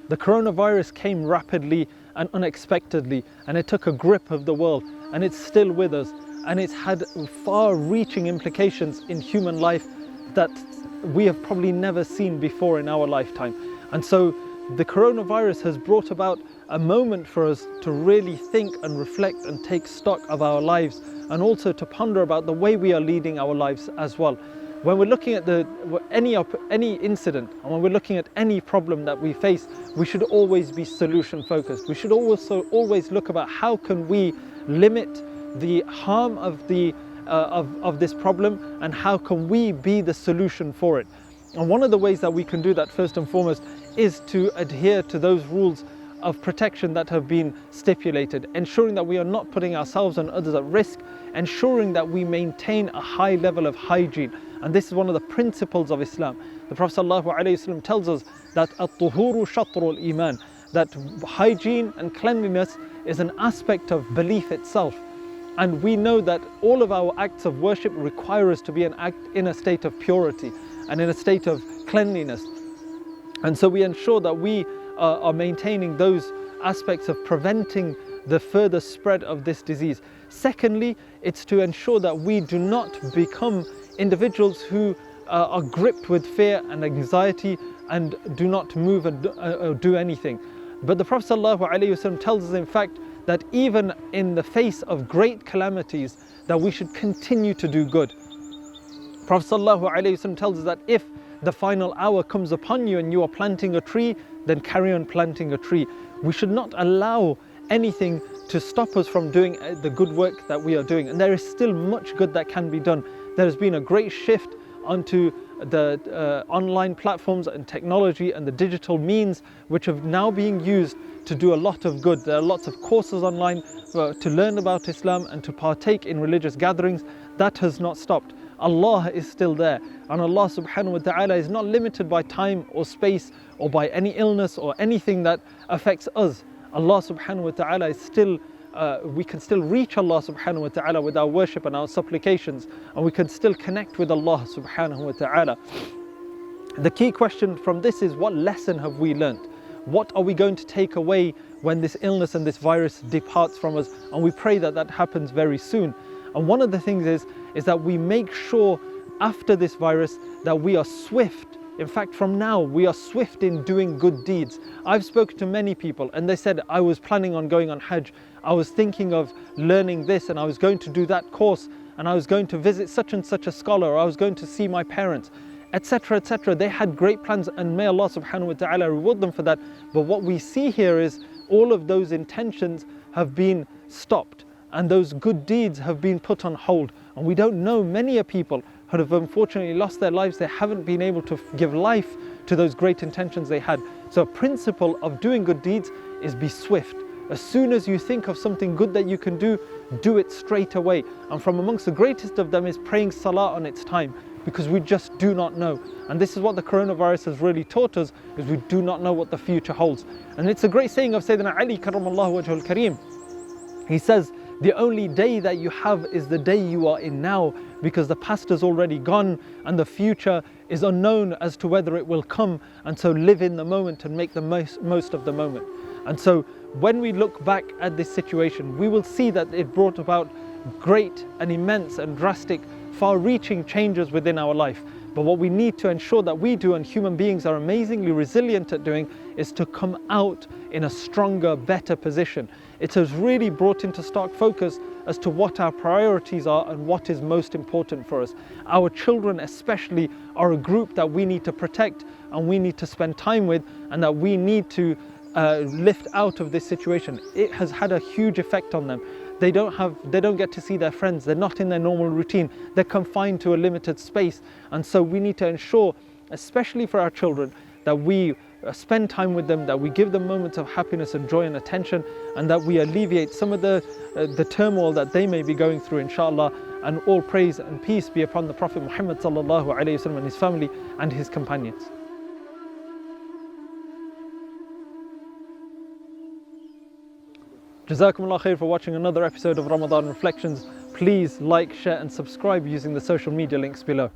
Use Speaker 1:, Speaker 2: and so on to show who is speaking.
Speaker 1: The coronavirus came rapidly and unexpectedly, and it took a grip of the world, and it's still with us, and it's had far-reaching implications in human life that we have probably never seen before in our lifetime. And so the coronavirus has brought about a moment for us to really think and reflect and take stock of our lives, and also to ponder about the way we are leading our lives as well. When we're looking at any incident, and when we're looking at any problem that we face, we should always be solution focused. We should also always look about how can we limit the harm of this problem, and how can we be the solution for it. And one of the ways that we can do that, first and foremost, is to adhere to those rules of protection that have been stipulated, ensuring that we are not putting ourselves and others at risk, ensuring that we maintain a high level of hygiene. And this is one of the principles of Islam. The Prophet ﷺ tells us that at-tuhuru shatrul iman, that hygiene and cleanliness is an aspect of belief itself. And we know that all of our acts of worship require us to be in a state of purity and in a state of cleanliness. And so we ensure that we are maintaining those aspects of preventing the further spread of this disease. Secondly, it's to ensure that we do not become individuals who are gripped with fear and anxiety and do not move and do anything. But the Prophet ﷺ tells us, in fact, that even in the face of great calamities, that we should continue to do good. Prophet ﷺ tells us that if the final hour comes upon you and you are planting a tree, then carry on planting a tree. We should not allow anything to stop us from doing the good work that we are doing. And there is still much good that can be done. There has been a great shift onto the online platforms and technology and the digital means, which are now being used to do a lot of good. There are lots of courses online to learn about Islam and to partake in religious gatherings. That has not stopped. Allah is still there, and Allah subhanahu wa ta'ala is not limited by time or space or by any illness or anything that affects us. Allah subhanahu wa ta'ala is still, we can still reach Allah subhanahu wa ta'ala with our worship and our supplications, and we can still connect with Allah subhanahu wa ta'ala. The key question from this is, what lesson have we learnt? What are we going to take away when this illness and this virus departs from us? And we pray that that happens very soon. And one of the things is that we make sure after this virus that we are swift. In fact, from now, we are swift in doing good deeds. I've spoken to many people and they said, I was planning on going on Hajj. I was thinking of learning this, and I was going to do that course, and I was going to visit such and such a scholar, or I was going to see my parents, etc., etc. They had great plans, and may Allah subhanahu wa ta'ala reward them for that. But what we see here is all of those intentions have been stopped, and those good deeds have been put on hold. And we don't know, many people who have unfortunately lost their lives. They haven't been able to give life to those great intentions they had. So a principle of doing good deeds is be swift. As soon as you think of something good that you can do it straight away. And from amongst the greatest of them is praying salah on its time, because we just do not know. And this is what the coronavirus has really taught us, is we do not know what the future holds. And it's a great saying of Sayyidina Ali karramallahu wajhul kareem. He says, the only day that you have is the day you are in now, because the past has already gone and the future is unknown as to whether it will come. And so live in the moment and make the most of the moment. And so when we look back at this situation, we will see that it brought about great and immense and drastic, far-reaching changes within our life. But what we need to ensure that we do, and human beings are amazingly resilient at doing, is to come out in a stronger, better position. It has really brought into stark focus as to what our priorities are and what is most important for us. Our children especially are a group that we need to protect and we need to spend time with, and that we need to lift out of this situation. It has had a huge effect on them. They don't get to see their friends. They're not in their normal routine. They're confined to a limited space. And so we need to ensure, especially for our children, that we spend time with them, that we give them moments of happiness and joy and attention, and that we alleviate some of the turmoil that they may be going through, inshallah. And all praise and peace be upon the Prophet Muhammad sallallahu alaihi wasallam and his family and his companions. Jazakumullah khair for watching another episode of Ramadan Reflections. Please like, share and subscribe using the social media links below.